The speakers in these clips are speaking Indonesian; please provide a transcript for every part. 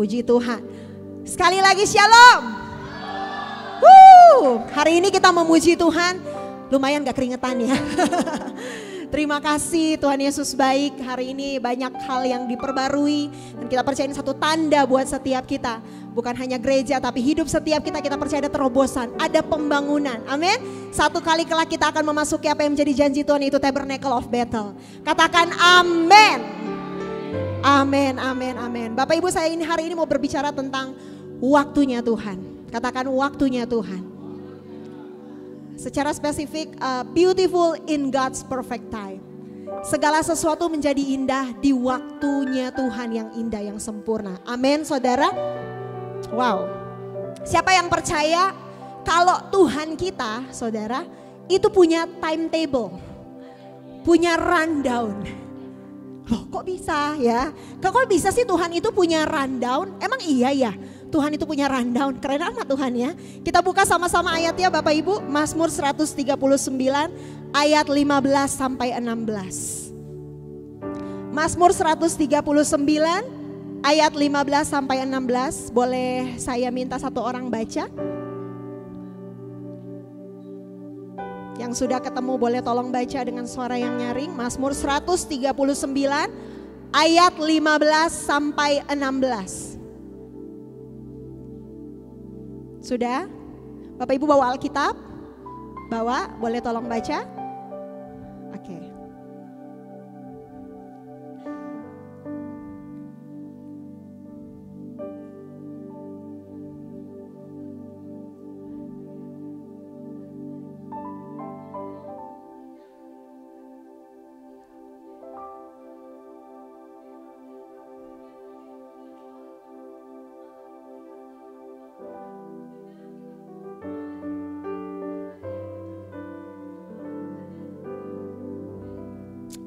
Puji Tuhan. Sekali lagi shalom. Hari ini kita memuji Tuhan. Lumayan gak keringetan ya. Terima kasih Tuhan Yesus baik. Hari ini banyak hal yang diperbarui. Dan kita percaya ini satu tanda buat setiap kita. Bukan hanya gereja tapi hidup setiap kita percaya ada terobosan. Ada pembangunan. Amin. Satu kali kelak kita akan memasuki apa yang menjadi janji Tuhan, itu Tabernacle of Bethel. Katakan amin. Amin, amin, amin. Bapak Ibu, saya hari ini mau berbicara tentang waktunya Tuhan. Katakan waktunya Tuhan. Secara spesifik, beautiful in God's perfect time. Segala sesuatu menjadi indah di waktunya Tuhan yang indah, yang sempurna. Amin, saudara. Wow. Siapa yang percaya kalau Tuhan kita, saudara, itu punya timetable, punya rundown. Loh, kok bisa ya? Kok bisa sih Tuhan itu punya rundown? Emang iya ya? Tuhan itu punya rundown. Keren amat Tuhan ya. Kita buka sama-sama ayatnya Bapak Ibu. Mazmur 139 ayat 15 sampai 16. Mazmur 139 ayat 15 sampai 16. Boleh saya minta satu orang baca? Yang sudah ketemu boleh tolong baca dengan suara yang nyaring. Mazmur 139 ayat 15 sampai 16. Sudah? Bapak Ibu bawa Alkitab? Bawa, boleh tolong baca? Oke.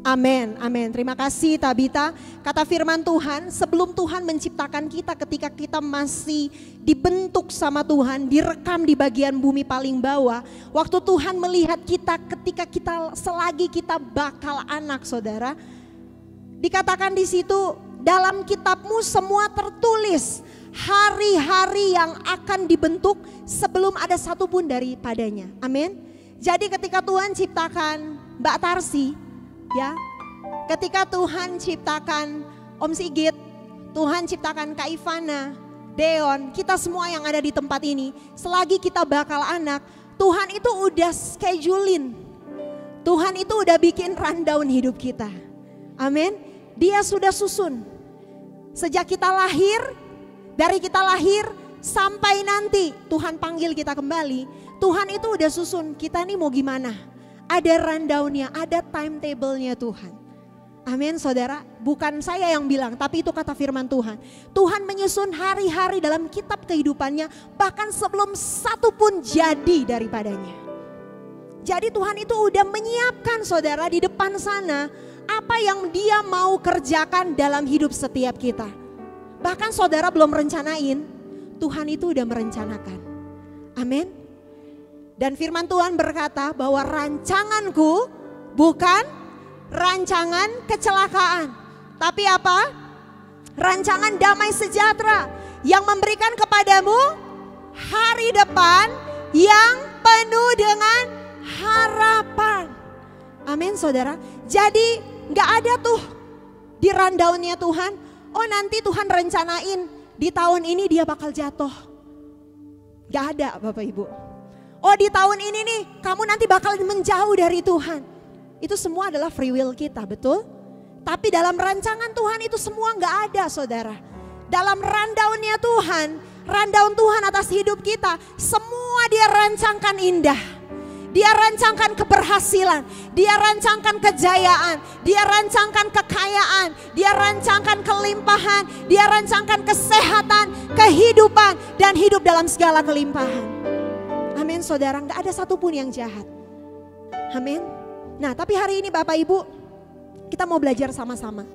Amin, amin. Terima kasih Tabita. Kata firman Tuhan, sebelum Tuhan menciptakan kita, ketika kita masih dibentuk sama Tuhan, direkam di bagian bumi paling bawah. Waktu Tuhan melihat kita ketika selagi kita bakal anak, saudara. Dikatakan di situ, dalam kitabmu semua tertulis hari-hari yang akan dibentuk sebelum ada satupun daripadanya. Amin. Jadi ketika Tuhan ciptakan Mbak Tarsi, ya, ketika Tuhan ciptakan Om Sigit, Tuhan ciptakan Kak Ivana, Deon, kita semua yang ada di tempat ini, selagi kita bakal anak, Tuhan itu udah schedulein, Tuhan itu udah bikin rundown hidup kita. Amin. Dia sudah susun. Sejak kita lahir, dari kita lahir sampai nanti Tuhan panggil kita kembali, Tuhan itu udah susun kita nih mau gimana. Ada rundownnya, ada timetable-nya Tuhan. Amin saudara, bukan saya yang bilang tapi itu kata firman Tuhan. Tuhan menyusun hari-hari dalam kitab kehidupannya bahkan sebelum satu pun jadi daripadanya. Jadi Tuhan itu udah menyiapkan saudara di depan sana apa yang dia mau kerjakan dalam hidup setiap kita. Bahkan saudara belum rencanain, Tuhan itu udah merencanakan. Amin. Dan firman Tuhan berkata bahwa rancanganku bukan rancangan kecelakaan. Tapi apa? Rancangan damai sejahtera yang memberikan kepadamu hari depan yang penuh dengan harapan. Amin saudara. Jadi gak ada tuh di rundownnya Tuhan. Oh nanti Tuhan rencanain di tahun ini dia bakal jatuh. Gak ada Bapak Ibu. Oh di tahun ini nih kamu nanti bakal menjauh dari Tuhan. Itu semua adalah free will kita, betul? Tapi dalam rancangan Tuhan itu semua gak ada saudara. Dalam rundownnya Tuhan, rundown Tuhan atas hidup kita, semua dia rancangkan indah. Dia rancangkan keberhasilan, dia rancangkan kejayaan, dia rancangkan kekayaan, dia rancangkan kelimpahan, dia rancangkan kesehatan, kehidupan, dan hidup dalam segala kelimpahan. Amin saudara, gak ada satupun yang jahat. Amin. Nah tapi hari ini Bapak Ibu, kita mau belajar sama-sama.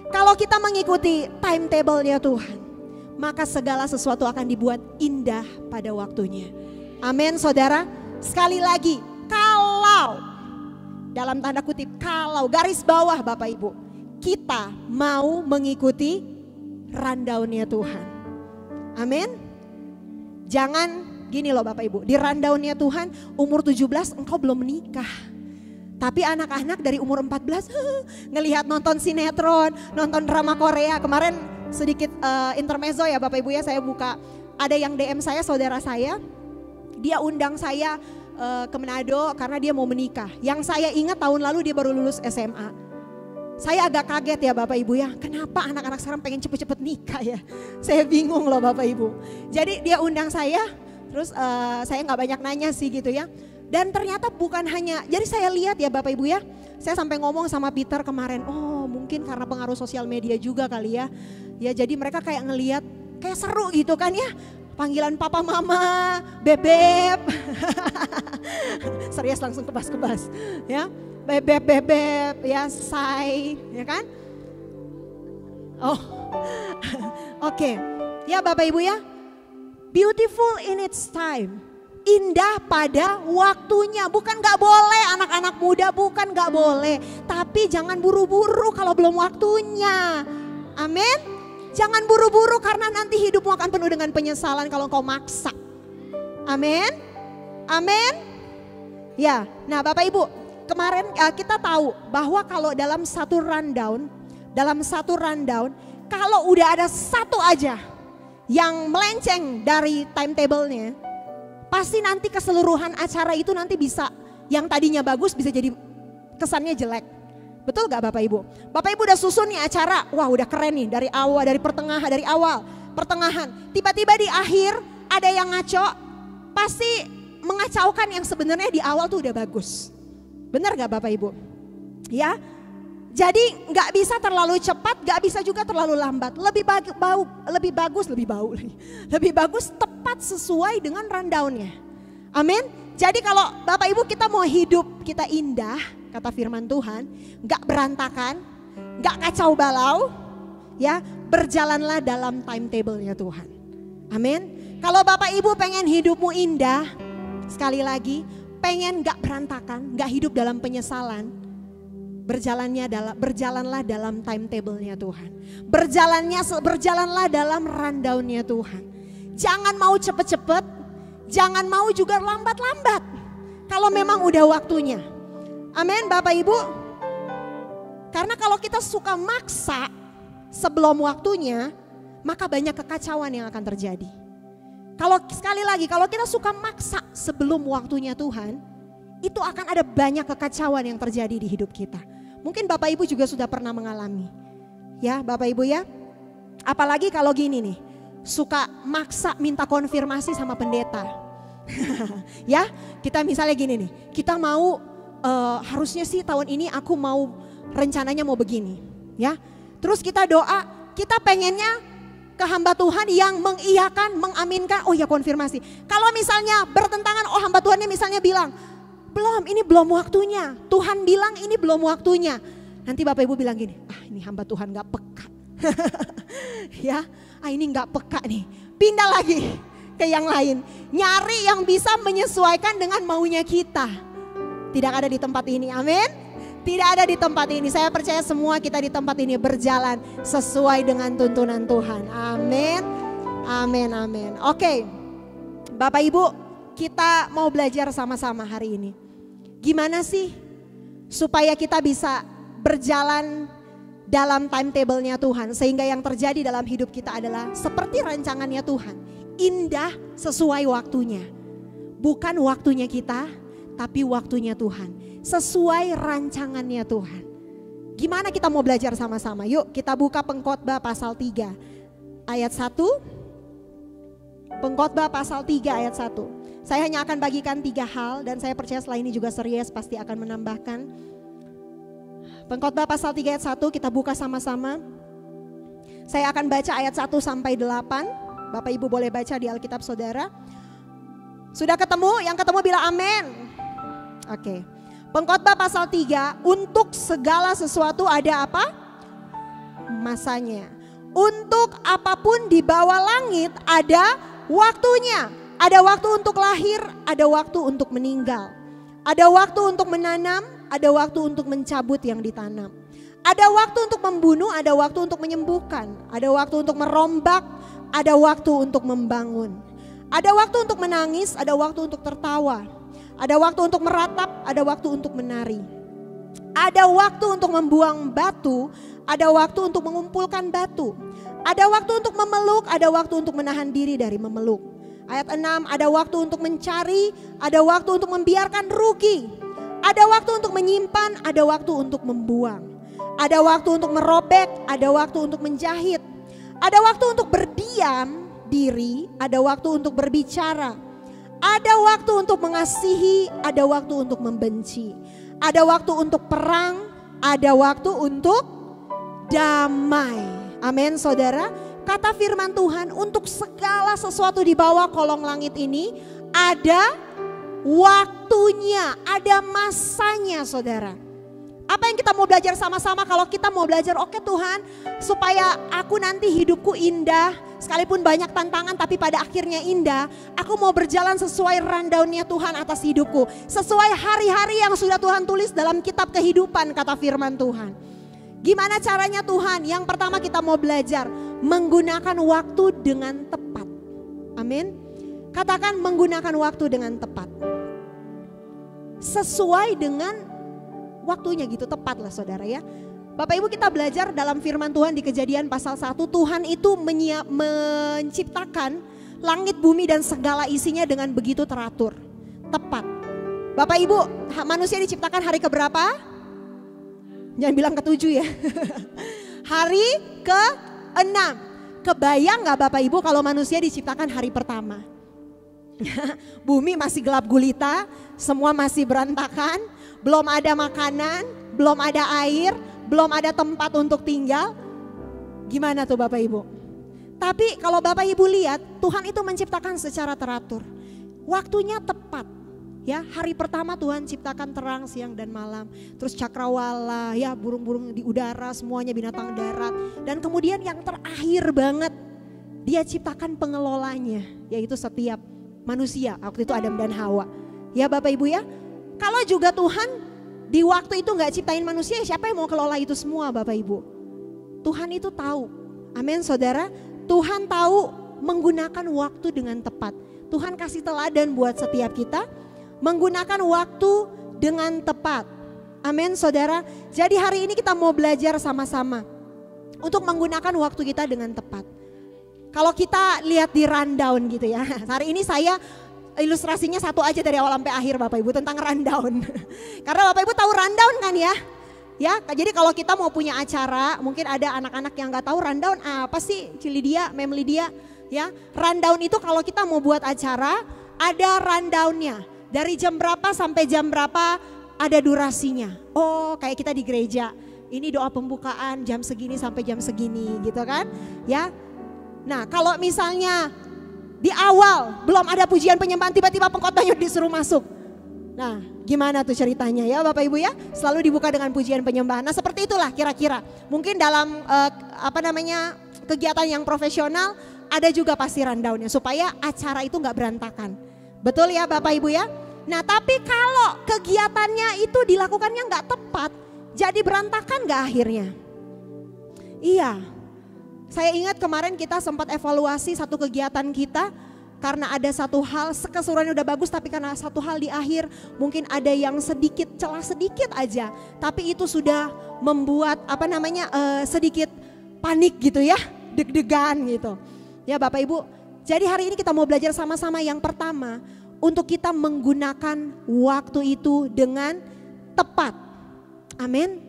Kalau kita mengikuti timetable-nya Tuhan, maka segala sesuatu akan dibuat indah pada waktunya. Amin saudara. Sekali lagi, kalau, dalam tanda kutip, kalau garis bawah Bapak Ibu, kita mau mengikuti rundown-nya Tuhan. Amin. Jangan gini loh Bapak Ibu, di rundown-nya Tuhan umur 17 engkau belum menikah. Tapi anak-anak dari umur 14 ngelihat nonton sinetron, nonton drama Korea. Kemarin sedikit intermezzo ya Bapak Ibu ya, saya buka. Ada yang DM saya, saudara saya, dia undang saya ke Manado karena dia mau menikah. Yang saya ingat tahun lalu dia baru lulus SMA. Saya agak kaget ya Bapak Ibu ya, kenapa anak-anak sekarang pengen cepet-cepet nikah ya. Saya bingung loh Bapak Ibu. Jadi dia undang saya, terus saya gak banyak nanya sih gitu ya. Dan ternyata bukan hanya, jadi saya lihat ya Bapak Ibu ya, saya sampai ngomong sama Peter kemarin, oh mungkin karena pengaruh sosial media juga kali ya. Ya jadi mereka kayak ngelihat, kayak seru gitu kan ya. Panggilan papa mama, bebek. Serius langsung kebas-kebas ya. Bebek, ya say, ya kan? Oh, oke. Ya Bapak Ibu ya, beautiful in its time. Indah pada waktunya, bukan gak boleh anak-anak muda, bukan gak boleh. Tapi jangan buru-buru kalau belum waktunya. Amin. Jangan buru-buru karena nanti hidupmu akan penuh dengan penyesalan kalau kau maksa. Amin. Amin. Ya, nah Bapak Ibu, kemarin kita tahu bahwa kalau dalam satu rundown, kalau udah ada satu aja yang melenceng dari timetable-nya, pasti nanti keseluruhan acara itu nanti bisa, yang tadinya bagus bisa jadi kesannya jelek. Betul gak Bapak Ibu? Bapak Ibu udah susun nih acara, wah udah keren nih dari awal, dari awal, pertengahan. Tiba-tiba di akhir ada yang ngaco, pasti mengacaukan yang sebenarnya di awal tuh udah bagus. Benar gak Bapak Ibu? Ya, jadi gak bisa terlalu cepat, gak bisa juga terlalu lambat. Lebih bagus tepat sesuai dengan rundown-nya. Amin. Jadi kalau Bapak Ibu kita mau hidup kita indah, kata firman Tuhan, gak berantakan, gak kacau balau, ya berjalanlah dalam timetable-nya Tuhan. Amin. Kalau Bapak Ibu pengen hidupmu indah, sekali lagi, pengen gak berantakan, gak hidup dalam penyesalan, berjalanlah dalam timetable-nya Tuhan. Berjalanlah dalam rundown-nya Tuhan. Jangan mau cepet-cepet, jangan mau juga lambat-lambat. Kalau memang udah waktunya. Amin Bapak Ibu. Karena kalau kita suka maksa sebelum waktunya, maka banyak kekacauan yang akan terjadi. Kalau sekali lagi, kalau kita suka maksa sebelum waktunya Tuhan, itu akan ada banyak kekacauan yang terjadi di hidup kita. Mungkin Bapak Ibu juga sudah pernah mengalami. Ya Bapak Ibu ya. Apalagi kalau gini nih, suka maksa minta konfirmasi sama pendeta. Ya, kita misalnya gini nih, kita mau harusnya sih tahun ini aku mau rencananya mau begini. Ya, terus kita doa, kita pengennya ke hamba Tuhan yang mengiyakan, mengaminkan, oh ya konfirmasi. Kalau misalnya bertentangan, oh hamba Tuhannya misalnya bilang, ini belum waktunya. Tuhan bilang ini belum waktunya. Nanti Bapak Ibu bilang gini, ini hamba Tuhan gak peka. Ya, ini gak peka nih. Pindah lagi ke yang lain. Nyari yang bisa menyesuaikan dengan maunya kita. Tidak ada di tempat ini, amin. Tidak ada di tempat ini. Saya percaya semua kita di tempat ini berjalan sesuai dengan tuntunan Tuhan. Amin. Amin, amin. Oke. Bapak Ibu, kita mau belajar sama-sama hari ini. Gimana sih supaya kita bisa berjalan dalam timetable-nya Tuhan. Sehingga yang terjadi dalam hidup kita adalah seperti rancangannya Tuhan. Indah sesuai waktunya. Bukan waktunya kita, tapi waktunya Tuhan. Sesuai rancangannya Tuhan. Gimana kita mau belajar sama-sama? Yuk kita buka Pengkhotbah pasal 3 ayat 1. Pengkhotbah pasal 3 ayat 1. Saya hanya akan bagikan 3 hal dan saya percaya setelah ini juga Series pasti akan menambahkan. Pengkhotbah pasal 3 ayat 1 kita buka sama-sama. Saya akan baca ayat 1 sampai 8. Bapak Ibu boleh baca di Alkitab Saudara. Sudah ketemu? Yang ketemu bilang amin. Oke. Pengkhotbah pasal 3, untuk segala sesuatu ada apa? Masanya. Untuk apapun di bawah langit ada waktunya. Ada waktu untuk lahir, ada waktu untuk meninggal. Ada waktu untuk menanam, ada waktu untuk mencabut yang ditanam. Ada waktu untuk membunuh, ada waktu untuk menyembuhkan. Ada waktu untuk merombak, ada waktu untuk membangun. Ada waktu untuk menangis, ada waktu untuk tertawa. Ada waktu untuk meratap, ada waktu untuk menari. Ada waktu untuk membuang batu, ada waktu untuk mengumpulkan batu. Ada waktu untuk memeluk, ada waktu untuk menahan diri dari memeluk. Ayat 6, ada waktu untuk mencari, ada waktu untuk membiarkan rugi. Ada waktu untuk menyimpan, ada waktu untuk membuang. Ada waktu untuk merobek, ada waktu untuk menjahit. Ada waktu untuk berdiam diri, ada waktu untuk berbicara. Ada waktu untuk mengasihi, ada waktu untuk membenci. Ada waktu untuk perang, ada waktu untuk damai. Amin saudara. Kata firman Tuhan, untuk segala sesuatu di bawah kolong langit ini ada waktunya, ada masanya saudara. Apa yang kita mau belajar sama-sama? Kalau kita mau belajar, oke Tuhan, supaya aku nanti hidupku indah, sekalipun banyak tantangan tapi pada akhirnya indah. Aku mau berjalan sesuai rundown-nya Tuhan atas hidupku, sesuai hari-hari yang sudah Tuhan tulis dalam kitab kehidupan, kata firman Tuhan. Gimana caranya Tuhan? Yang pertama kita mau belajar menggunakan waktu dengan tepat. Amin. Katakan menggunakan waktu dengan tepat. Sesuai dengan waktunya gitu, tepat lah saudara ya. Bapak Ibu, kita belajar dalam firman Tuhan di Kejadian pasal 1, Tuhan itu menciptakan langit, bumi dan segala isinya dengan begitu teratur, tepat. Bapak Ibu, manusia diciptakan hari keberapa? Jangan bilang ke-7 ya. Hari ke-6. Kebayang gak Bapak Ibu kalau manusia diciptakan hari pertama? Bumi masih gelap gulita, semua masih berantakan, belum ada makanan, belum ada air, belum ada tempat untuk tinggal. Gimana tuh Bapak Ibu? Tapi kalau Bapak Ibu lihat, Tuhan itu menciptakan secara teratur. Waktunya tepat. Ya, hari pertama Tuhan ciptakan terang siang dan malam. Terus cakrawala, ya burung-burung di udara, semuanya binatang darat. Dan kemudian yang terakhir banget, dia ciptakan pengelolanya, yaitu setiap manusia. Waktu itu Adam dan Hawa. Ya Bapak Ibu ya, kalau juga Tuhan di waktu itu gak ciptain manusia, siapa yang mau kelola itu semua Bapak Ibu? Tuhan itu tahu. Amin saudara. Tuhan tahu menggunakan waktu dengan tepat. Tuhan kasih teladan buat setiap kita. Menggunakan waktu dengan tepat. Amin saudara. Jadi hari ini kita mau belajar sama-sama untuk menggunakan waktu kita dengan tepat. Kalau kita lihat di rundown gitu ya. Hari ini saya ilustrasinya satu aja dari awal sampai akhir Bapak Ibu tentang rundown. Karena Bapak Ibu tahu rundown kan ya? Ya, jadi kalau kita mau punya acara, mungkin ada anak-anak yang nggak tahu rundown apa sih, Cilidia, Mem Lydia, ya. Rundown itu kalau kita mau buat acara, ada rundownnya. Dari jam berapa sampai jam berapa ada durasinya. Oh, kayak kita di gereja. Ini doa pembukaan jam segini sampai jam segini gitu kan? Ya. Nah, kalau misalnya di awal belum ada pujian penyembahan, tiba-tiba pengkhotbahnya disuruh masuk. Nah, gimana tuh ceritanya ya Bapak Ibu ya? Selalu dibuka dengan pujian penyembahan. Nah, seperti itulah kira-kira. Mungkin dalam kegiatan yang profesional ada juga pasti rundownnya supaya acara itu nggak berantakan. Betul ya Bapak Ibu ya? Nah, tapi kalau kegiatannya itu dilakukannya nggak tepat, jadi berantakan nggak akhirnya? Iya. Saya ingat kemarin kita sempat evaluasi satu kegiatan kita karena ada satu hal, keseluruhannya udah bagus tapi karena satu hal di akhir mungkin ada yang sedikit, celah sedikit aja. Tapi itu sudah membuat sedikit panik gitu ya, deg-degan gitu. Ya Bapak Ibu, jadi hari ini kita mau belajar sama-sama yang pertama untuk kita menggunakan waktu itu dengan tepat. Amin.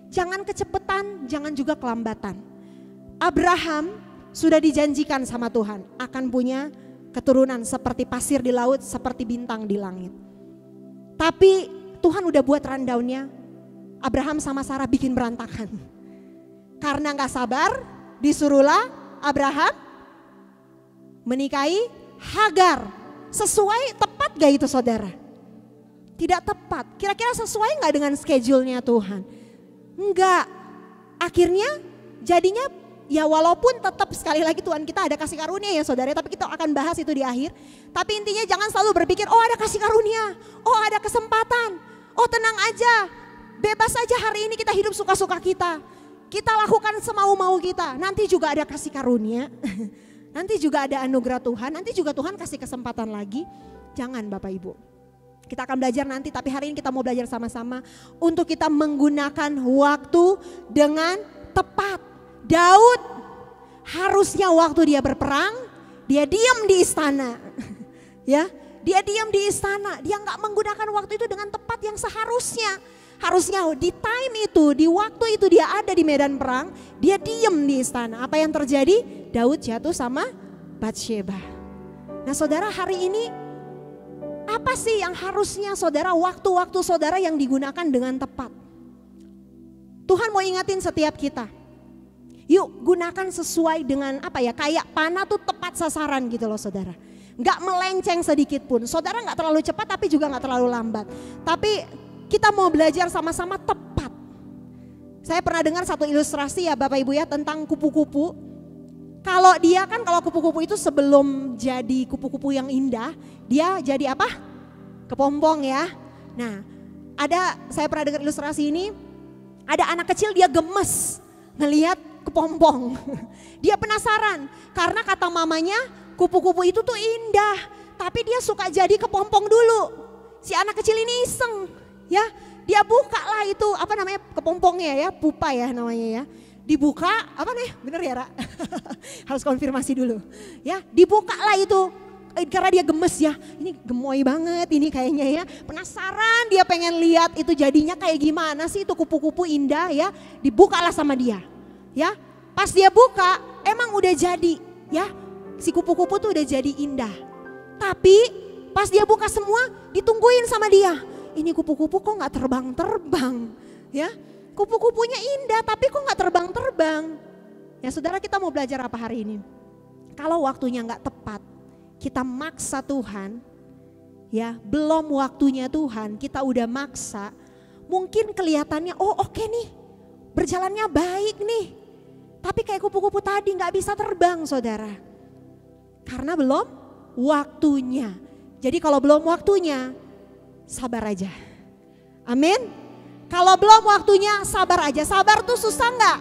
Jangan kecepatan, jangan juga kelambatan. Abraham sudah dijanjikan sama Tuhan akan punya keturunan seperti pasir di laut, seperti bintang di langit. Tapi Tuhan udah buat rundownnya, Abraham sama Sarah bikin berantakan. Karena gak sabar, disuruhlah Abraham menikahi Hagar. Sesuai, tepat gak itu saudara? Tidak tepat. Kira-kira sesuai gak dengan schedule-nya Tuhan? Enggak. Akhirnya jadinya ya walaupun tetap sekali lagi Tuhan kita ada kasih karunia ya saudara, tapi kita akan bahas itu di akhir. Tapi intinya jangan selalu berpikir, oh ada kasih karunia, oh ada kesempatan, oh tenang aja, bebas aja hari ini kita hidup suka-suka kita. Kita lakukan semau-mau kita, nanti juga ada kasih karunia. Nanti juga ada anugerah Tuhan, nanti juga Tuhan kasih kesempatan lagi. Jangan Bapak Ibu. Kita akan belajar nanti, tapi hari ini kita mau belajar sama-sama untuk kita menggunakan waktu dengan tepat. Daud harusnya waktu dia berperang, dia diam di istana. Ya, dia diam di istana, dia nggak menggunakan waktu itu dengan tepat yang seharusnya. Harusnya di time itu, di waktu itu dia ada di medan perang, dia diam di istana. Apa yang terjadi? Daud jatuh sama Batsheba. Nah saudara, hari ini apa sih yang harusnya saudara, waktu-waktu saudara yang digunakan dengan tepat? Tuhan mau ingatin setiap kita. Yuk gunakan sesuai dengan apa ya, kayak panah tuh tepat sasaran gitu loh saudara. Gak melenceng sedikit pun. Saudara gak terlalu cepat tapi juga gak terlalu lambat. Tapi kita mau belajar sama-sama tepat. Saya pernah dengar satu ilustrasi ya Bapak Ibu ya tentang kupu-kupu. Kalau dia kan, kalau kupu-kupu itu sebelum jadi kupu-kupu yang indah, dia jadi apa? Kepompong ya. Nah, saya pernah dengar ilustrasi ini, ada anak kecil dia gemes ngelihat kepompong. Dia penasaran karena kata mamanya kupu-kupu itu tuh indah, tapi dia suka jadi kepompong dulu. Si anak kecil ini iseng, ya, dia buka lah itu apa namanya kepompongnya ya, pupa ya namanya ya. Dibuka, apa nih? Bener ya Ra? Harus konfirmasi dulu. Ya, dibuka lah itu. Karena dia gemes ya, ini gemoy banget ini kayaknya ya. Penasaran dia pengen lihat itu jadinya kayak gimana sih itu kupu-kupu indah ya. Dibukalah sama dia. Ya, pas dia buka emang udah jadi ya. Si kupu-kupu tuh udah jadi indah. Tapi pas dia buka semua ditungguin sama dia. Ini kupu-kupu kok gak terbang-terbang ya. Kupu-kupunya indah tapi kok gak terbang-terbang. Ya saudara, kita mau belajar apa hari ini? Kalau waktunya gak tepat, kita maksa Tuhan, ya belum waktunya Tuhan, kita udah maksa. Mungkin kelihatannya oke nih, berjalannya baik nih. Tapi kayak kupu-kupu tadi gak bisa terbang saudara. Karena belum waktunya. Jadi kalau belum waktunya, sabar aja. Amin. Kalau belum waktunya sabar aja. Sabar tuh susah gak?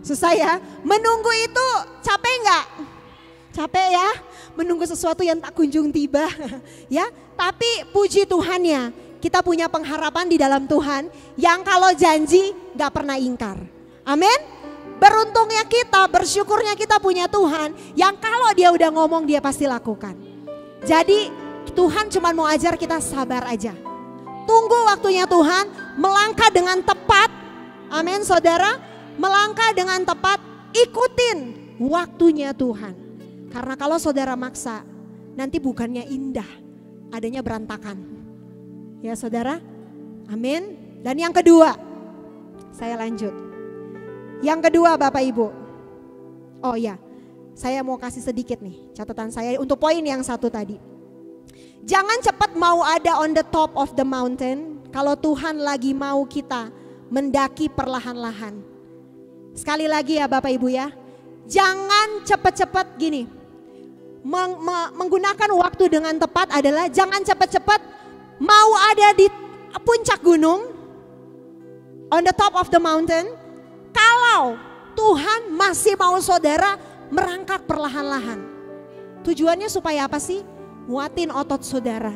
Susah ya. Menunggu itu capek gak? Capek ya. Menunggu sesuatu yang tak kunjung tiba. Ya. Tapi puji Tuhan ya. Kita punya pengharapan di dalam Tuhan. Yang kalau janji gak pernah ingkar. Amin. Beruntungnya kita, bersyukurnya kita punya Tuhan. Yang kalau dia udah ngomong dia pasti lakukan. Jadi Tuhan cuma mau ajar kita sabar aja. Tunggu waktunya Tuhan, melangkah dengan tepat. Amin saudara, melangkah dengan tepat, ikutin waktunya Tuhan. Karena kalau saudara maksa, nanti bukannya indah, adanya berantakan. Ya saudara, amin. Dan yang kedua, saya lanjut. Yang kedua Bapak Ibu, oh ya, saya mau kasih sedikit nih catatan saya untuk poin yang satu tadi. Jangan cepat mau ada on the top of the mountain kalau Tuhan lagi mau kita mendaki perlahan-lahan. Sekali lagi ya Bapak Ibu ya, jangan cepat-cepat gini. Menggunakan waktu dengan tepat adalah jangan cepat-cepat mau ada di puncak gunung, on the top of the mountain, kalau Tuhan masih mau saudara merangkak perlahan-lahan. Tujuannya supaya apa sih? Nguatin otot saudara,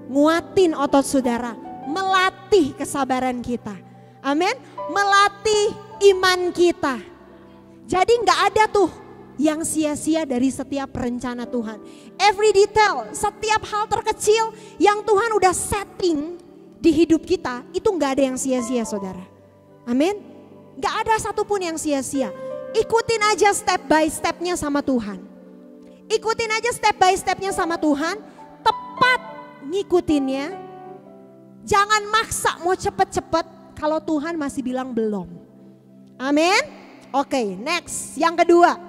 nguatin otot saudara, melatih kesabaran kita, amin, melatih iman kita. Jadi gak ada tuh yang sia-sia dari setiap rencana Tuhan. Every detail, setiap hal terkecil yang Tuhan udah setting di hidup kita, itu gak ada yang sia-sia saudara, amin. Gak ada satupun yang sia-sia. Ikutin aja step by stepnya sama Tuhan. Ikutin aja step by stepnya sama Tuhan, tepat ngikutinnya. Jangan maksa mau cepet-cepet kalau Tuhan masih bilang belum. Amin. Oke, next. Yang kedua.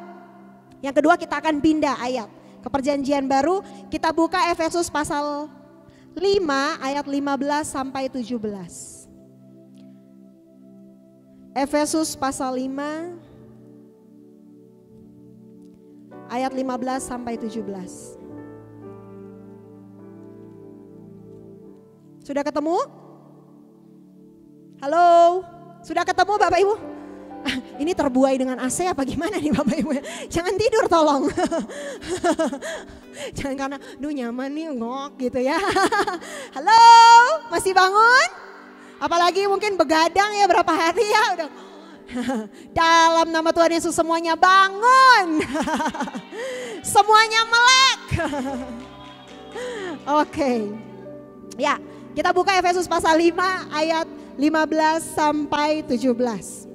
Yang kedua kita akan pindah ayat ke perjanjian baru. Kita buka Efesus pasal 5 ayat 15 sampai 17. Efesus pasal 5 ayat 15 sampai 17. Sudah ketemu? Halo? Sudah ketemu Bapak Ibu? Ini terbuai dengan AC apa gimana nih Bapak Ibu? Jangan tidur tolong. Jangan karena nyaman nih ngok gitu ya. Halo, masih bangun? Apalagi mungkin begadang ya berapa hari ya udah. Dalam nama Tuhan Yesus semuanya bangun. Semuanya melek. Oke. Ya, kita buka Efesus pasal 5 ayat 15 sampai 17.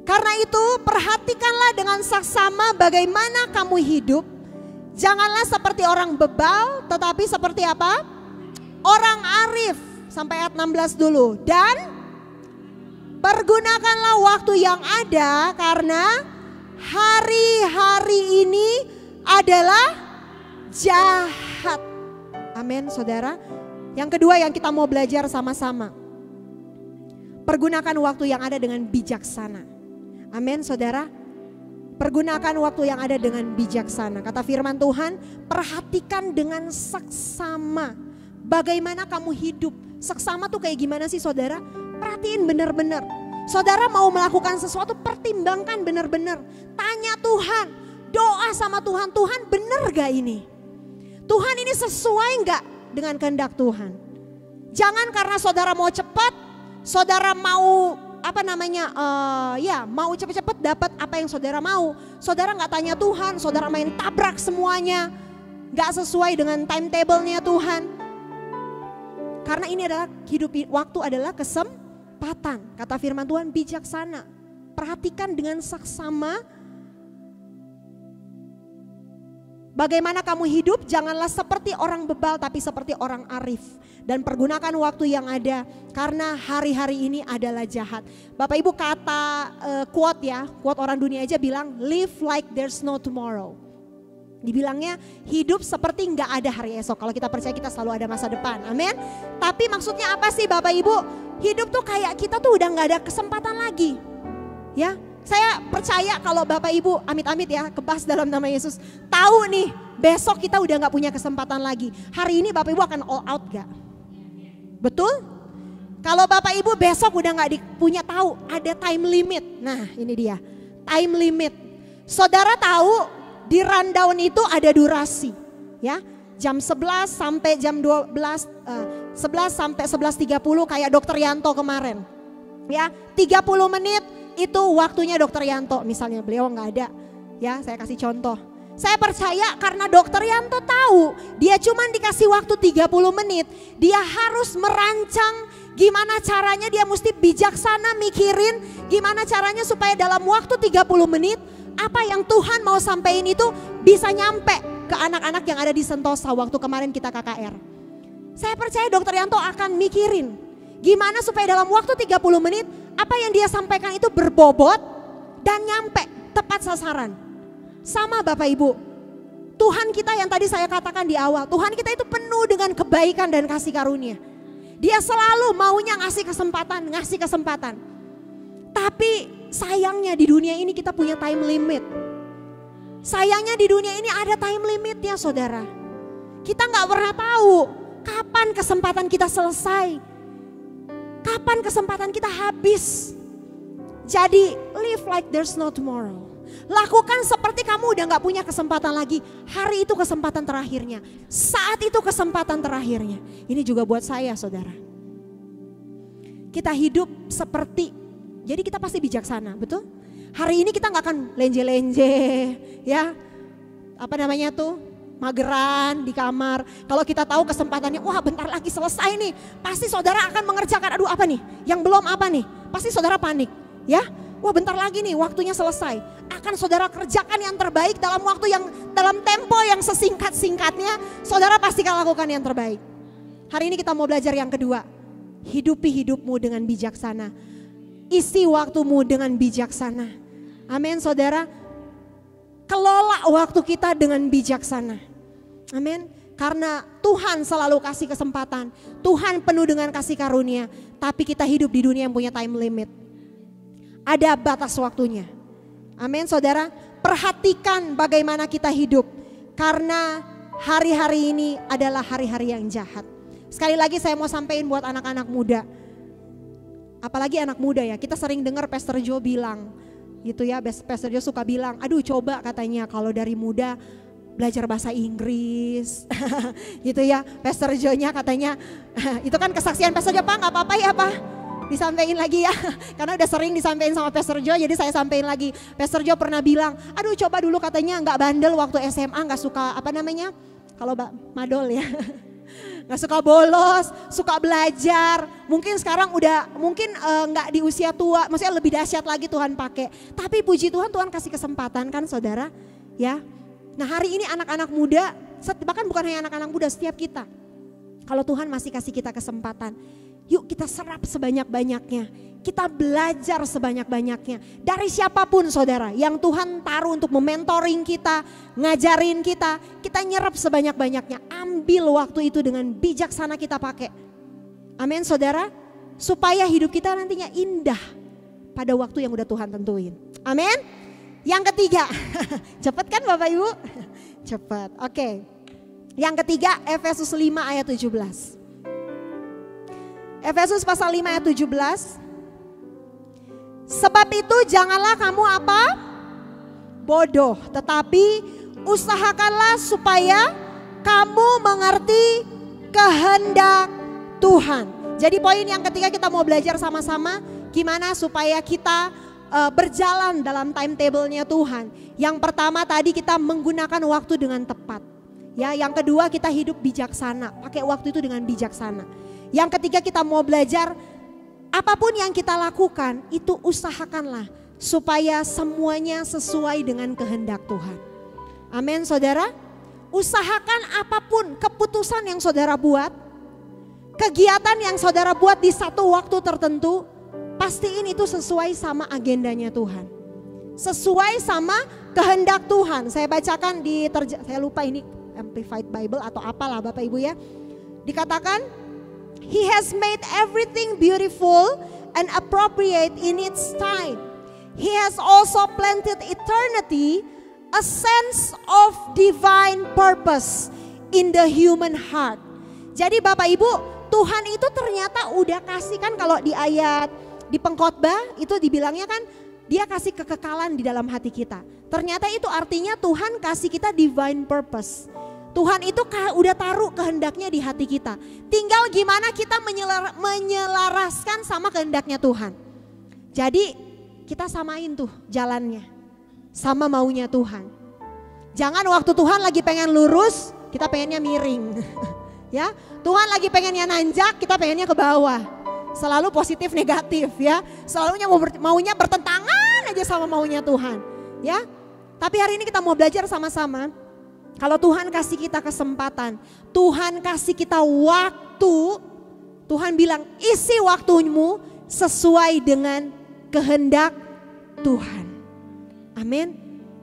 Karena itu perhatikanlah dengan saksama bagaimana kamu hidup. Janganlah seperti orang bebal, tetapi seperti apa? Orang arif. Sampai ayat 16 dulu. Dan pergunakanlah waktu yang ada karena hari-hari ini adalah jahat. Amin saudara. Yang kedua yang kita mau belajar sama-sama. Pergunakan waktu yang ada dengan bijaksana. Amin saudara. Pergunakan waktu yang ada dengan bijaksana. Kata firman Tuhan, perhatikan dengan saksama bagaimana kamu hidup. Saksama tuh kayak gimana sih saudara? Perhatiin benar-benar. Saudara mau melakukan sesuatu, pertimbangkan benar-benar. Tanya Tuhan, doa sama Tuhan. Tuhan benar gak ini? Tuhan ini sesuai gak dengan kehendak Tuhan? Jangan karena saudara mau cepat, saudara mau mau cepet-cepet dapat apa yang saudara mau. Saudara gak tanya Tuhan, saudara main tabrak semuanya. Gak sesuai dengan timetable-nya Tuhan. Karena ini adalah hidup, waktu adalah kesempatan. Kata firman Tuhan bijaksana. Perhatikan dengan saksama. Bagaimana kamu hidup, janganlah seperti orang bebal tapi seperti orang arif. Dan pergunakan waktu yang ada karena hari-hari ini adalah jahat. Bapak Ibu kata quote orang dunia aja bilang live like there's no tomorrow. Dibilangnya hidup seperti nggak ada hari esok. Kalau kita percaya kita selalu ada masa depan, amin. Tapi maksudnya apa sih Bapak Ibu? Hidup tuh kayak kita tuh udah nggak ada kesempatan lagi. Ya, saya percaya kalau Bapak Ibu amit-amit ya kebas dalam nama Yesus. Tahu nih besok kita udah nggak punya kesempatan lagi. Hari ini Bapak Ibu akan all out gak? Betul? Kalau Bapak Ibu besok udah nggak punya tahu ada time limit. Nah ini dia time limit. Saudara tahu di rundown itu ada durasi. Ya, jam 11 sampai jam 11 sampai 11.30 kayak Dokter Yanto kemarin. Ya, 30 menit itu waktunya Dokter Yanto, misalnya beliau nggak ada. Ya, saya kasih contoh. Saya percaya karena Dokter Yanto tahu dia cuma dikasih waktu 30 menit. Dia harus merancang gimana caranya, dia mesti bijaksana mikirin gimana caranya supaya dalam waktu 30 menit apa yang Tuhan mau sampaikan itu bisa nyampe ke anak-anak yang ada di Sentosa waktu kemarin kita KKR. Saya percaya Dokter Yanto akan mikirin gimana supaya dalam waktu 30 menit apa yang dia sampaikan itu berbobot dan nyampe tepat sasaran. Sama Bapak Ibu, Tuhan kita yang tadi saya katakan di awal, Tuhan kita itu penuh dengan kebaikan dan kasih karunia. Dia selalu maunya ngasih kesempatan. Tapi sayangnya di dunia ini kita punya time limit. Sayangnya di dunia ini ada time limitnya saudara. Kita gak pernah tahu kapan kesempatan kita selesai. Kapan kesempatan kita habis. Jadi live like there's no tomorrow. Lakukan seperti kamu udah gak punya kesempatan lagi. Hari itu kesempatan terakhirnya. Saat itu kesempatan terakhirnya. Ini juga buat saya saudara. Kita hidup seperti, jadi kita pasti bijaksana, betul? Hari ini kita gak akan lenje-lenje, ya. Apa namanya tuh? Mageran di kamar. Kalau kita tahu kesempatannya, wah bentar lagi selesai nih. Pasti saudara akan mengerjakan, aduh apa nih? Yang belum apa nih? Pasti saudara panik, ya. Wah bentar lagi nih waktunya selesai. Akan saudara kerjakan yang terbaik dalam waktu yang, dalam tempo yang sesingkat-singkatnya. Saudara pasti akan lakukan yang terbaik. Hari ini kita mau belajar yang kedua. Hidupi hidupmu dengan bijaksana. Isi waktumu dengan bijaksana. Amin saudara. Kelola waktu kita dengan bijaksana. Amin. Karena Tuhan selalu kasih kesempatan. Tuhan penuh dengan kasih karunia. Tapi kita hidup di dunia yang punya time limit. Ada batas waktunya. Amin saudara. Perhatikan bagaimana kita hidup. Karena hari-hari ini adalah hari-hari yang jahat. Sekali lagi saya mau sampaikan buat anak-anak muda. Apalagi anak muda ya, kita sering dengar Pastor Joe bilang gitu ya, Pastor Joe suka bilang, aduh coba katanya kalau dari muda belajar bahasa Inggris gitu ya. Pastor Joe-nya katanya, itu kan kesaksian Pastor Joe, Pak gak apa-apa ya Pak, disampaikan lagi ya, karena udah sering disampaikan sama Pastor Joe, jadi saya sampaikan lagi. Pastor Joe pernah bilang, aduh coba dulu katanya gak bandel waktu SMA, gak suka apa namanya, kalau madol ya. Gak suka bolos, suka belajar. Mungkin sekarang udah, mungkin gak di usia tua, maksudnya lebih dahsyat lagi Tuhan pakai. Tapi puji Tuhan, Tuhan kasih kesempatan kan saudara ya. Nah hari ini anak-anak muda, bahkan bukan hanya anak-anak muda, setiap kita. Kalau Tuhan masih kasih kita kesempatan, yuk kita serap sebanyak-banyaknya. Kita belajar sebanyak-banyaknya. Dari siapapun saudara, yang Tuhan taruh untuk mementoring kita, ngajarin kita, kita nyerap sebanyak-banyaknya. Ambil waktu itu dengan bijaksana kita pakai. Amin saudara. Supaya hidup kita nantinya indah pada waktu yang udah Tuhan tentuin. Amin. Yang ketiga, cepet kan Bapak Ibu? Cepet, oke. Yang ketiga, Efesus 5 ayat 17. Efesus pasal 5 ayat 17. Sebab itu janganlah kamu apa? Bodoh, tetapi usahakanlah supaya kamu mengerti kehendak Tuhan. Jadi poin yang ketiga kita mau belajar sama-sama gimana supaya kita berjalan dalam timetable-nya Tuhan. Yang pertama tadi kita menggunakan waktu dengan tepat. Ya, yang kedua kita hidup bijaksana, pakai waktu itu dengan bijaksana. Yang ketiga kita mau belajar apapun yang kita lakukan itu usahakanlah supaya semuanya sesuai dengan kehendak Tuhan. Amin saudara. Usahakan apapun keputusan yang saudara buat, kegiatan yang saudara buat di satu waktu tertentu, pastiin itu sesuai sama agendanya Tuhan. Sesuai sama kehendak Tuhan. Saya bacakan saya lupa ini Amplified Bible atau apalah Bapak Ibu ya. Dikatakan, He has made everything beautiful and appropriate in its time. He has also planted eternity, a sense of divine purpose in the human heart. Jadi Bapak Ibu, Tuhan itu ternyata udah kasih kan, kalau di ayat di pengkhotbah itu dibilangnya kan dia kasih kekekalan di dalam hati kita. Ternyata itu artinya Tuhan kasih kita divine purpose. Tuhan itu udah taruh kehendaknya di hati kita. Tinggal gimana kita menyelaraskan sama kehendaknya Tuhan. Jadi kita samain tuh jalannya sama maunya Tuhan. Jangan waktu Tuhan lagi pengen lurus, kita pengennya miring. Ya, Tuhan lagi pengennya nanjak, kita pengennya ke bawah. Selalu positif negatif ya. Selalunya maunya bertentangan aja sama maunya Tuhan. Ya. Tapi hari ini kita mau belajar sama-sama. Kalau Tuhan kasih kita kesempatan, Tuhan kasih kita waktu, Tuhan bilang isi waktumu sesuai dengan kehendak Tuhan. Amin.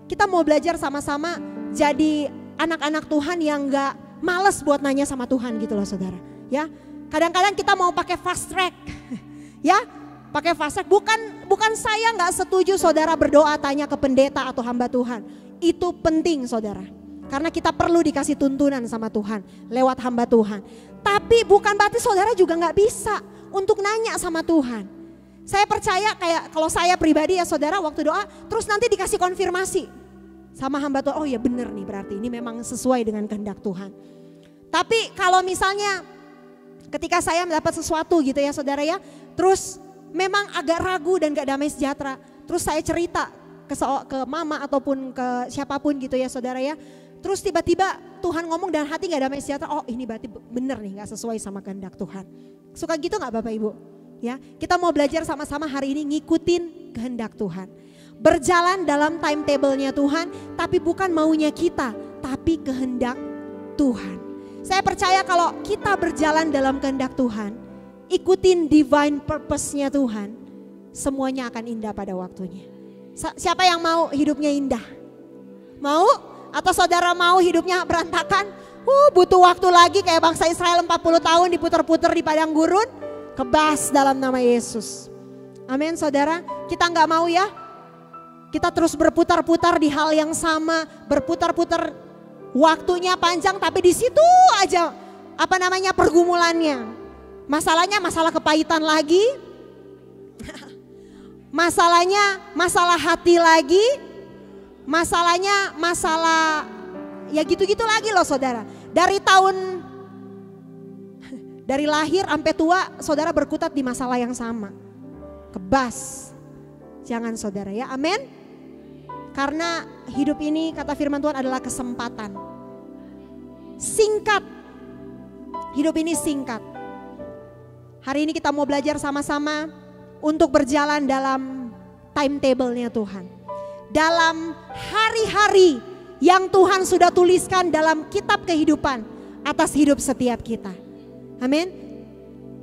Kita mau belajar sama-sama jadi anak-anak Tuhan yang gak males buat nanya sama Tuhan gitu loh saudara. Ya, kadang-kadang kita mau pakai fast track, ya, pakai fast track. Bukan saya gak setuju saudara berdoa tanya ke pendeta atau hamba Tuhan. Itu penting saudara. Karena kita perlu dikasih tuntunan sama Tuhan lewat hamba Tuhan. Tapi bukan berarti saudara juga gak bisa untuk nanya sama Tuhan. Saya percaya kayak kalau saya pribadi ya saudara waktu doa terus nanti dikasih konfirmasi sama hamba Tuhan. Oh ya benar nih, berarti ini memang sesuai dengan kehendak Tuhan. Tapi kalau misalnya ketika saya mendapat sesuatu gitu ya saudara ya, terus memang agak ragu dan gak damai sejahtera. Terus saya cerita ke mama ataupun ke siapapun gitu ya saudara ya. Terus tiba-tiba Tuhan ngomong dan hati gak damai sejahtera. Oh ini berarti benar nih, gak sesuai sama kehendak Tuhan. Suka gitu gak Bapak Ibu? Ya, kita mau belajar sama-sama hari ini ngikutin kehendak Tuhan. Berjalan dalam timetable-nya Tuhan, tapi bukan maunya kita, tapi kehendak Tuhan. Saya percaya kalau kita berjalan dalam kehendak Tuhan, ikutin divine purpose-nya Tuhan, semuanya akan indah pada waktunya. Siapa yang mau hidupnya indah? Mau? Atau saudara mau hidupnya berantakan? Butuh waktu lagi kayak bangsa Israel 40 tahun diputer-puter di padang gurun. Kebas dalam nama Yesus. Amin saudara. Kita gak mau ya. Kita terus berputar-putar di hal yang sama. Berputar-putar waktunya panjang tapi di situ aja pergumulannya. Masalahnya masalah kepahitan lagi. Masalahnya masalah hati lagi, masalahnya masalah ya gitu-gitu lagi loh saudara. Dari lahir sampai tua saudara berkutat di masalah yang sama. Kebas. Jangan saudara ya, amin. Karena hidup ini kata firman Tuhan adalah kesempatan. Singkat. Hidup ini singkat. Hari ini kita mau belajar sama-sama untuk berjalan dalam timetable-nya Tuhan. Dalam hari-hari yang Tuhan sudah tuliskan dalam kitab kehidupan atas hidup setiap kita. Amin.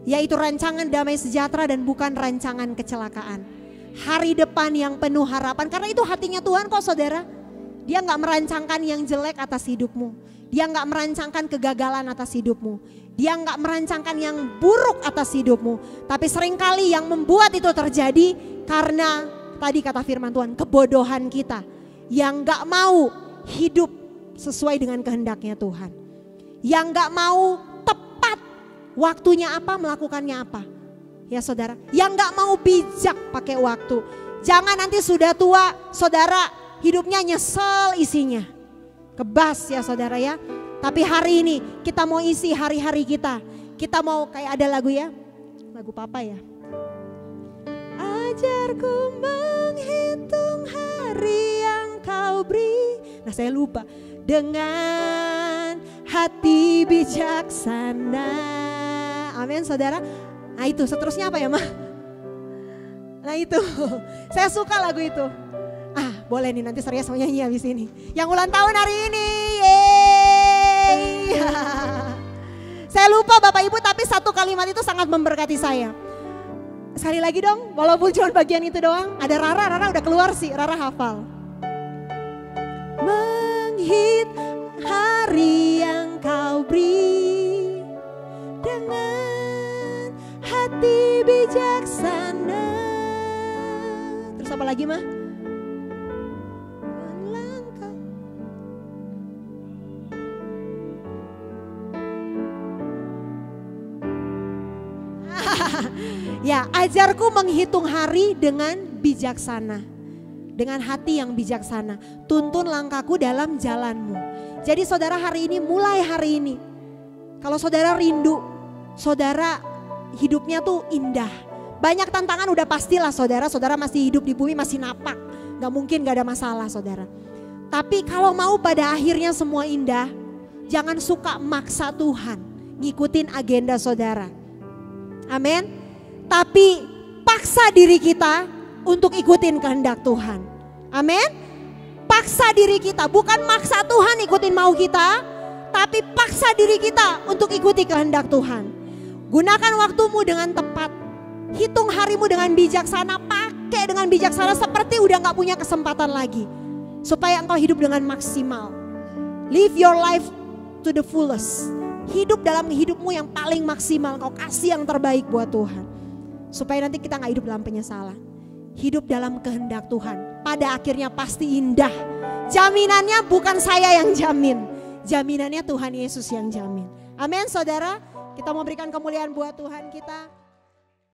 Yaitu rancangan damai sejahtera dan bukan rancangan kecelakaan. Hari depan yang penuh harapan. Karena itu hatinya Tuhan kok saudara. Dia gak merancangkan yang jelek atas hidupmu. Dia gak merancangkan kegagalan atas hidupmu. Dia gak merancangkan yang buruk atas hidupmu. Tapi seringkali yang membuat itu terjadi karena tadi kata firman Tuhan, kebodohan kita. Yang gak mau hidup sesuai dengan kehendaknya Tuhan. Yang gak mau tepat waktunya apa, melakukannya apa. Ya saudara, yang gak mau bijak pakai waktu. Jangan nanti sudah tua saudara hidupnya nyesel isinya. Kebas ya saudara ya. Tapi hari ini kita mau isi hari-hari kita. Kita mau kayak ada lagu ya. Lagu Papa ya. Ajarku menghitung hari yang kau beri. Nah saya lupa. Dengan hati bijaksana. Amin saudara. Nah itu seterusnya apa ya Ma? Nah itu. Saya suka lagu itu. Ah boleh nih nanti Surya mau nyanyi habis ini. Yang ulang tahun hari ini. Saya lupa Bapak Ibu tapi satu kalimat itu sangat memberkati saya. Sekali lagi dong walaupun cuma bagian itu doang. Ada Rara udah keluar sih, Rara hafal. Menghitung hari yang kau beri dengan hati bijaksana. Terus apa lagi mah? Ya, ajarku menghitung hari dengan bijaksana. Dengan hati yang bijaksana. Tuntun langkahku dalam jalanmu. Jadi saudara hari ini, mulai hari ini. Kalau saudara rindu, saudara hidupnya tuh indah. Banyak tantangan udah pastilah saudara. Saudara masih hidup di bumi, masih napak. Gak mungkin gak ada masalah saudara. Tapi kalau mau pada akhirnya semua indah, jangan suka maksa Tuhan. Ngikutin agenda saudara. Amin. Tapi paksa diri kita untuk ikutin kehendak Tuhan. Amin. Paksa diri kita, bukan maksa Tuhan ikutin mau kita, tapi paksa diri kita untuk ikuti kehendak Tuhan. Gunakan waktumu dengan tepat. Hitung harimu dengan bijaksana, pakai dengan bijaksana seperti udah gak punya kesempatan lagi. Supaya engkau hidup dengan maksimal. Live your life to the fullest. Hidup dalam hidupmu yang paling maksimal. Engkau kasih yang terbaik buat Tuhan. Supaya nanti kita gak hidup dalam penyesalan. Hidup dalam kehendak Tuhan. Pada akhirnya pasti indah. Jaminannya bukan saya yang jamin. Jaminannya Tuhan Yesus yang jamin. Amin saudara. Kita mau berikan kemuliaan buat Tuhan kita.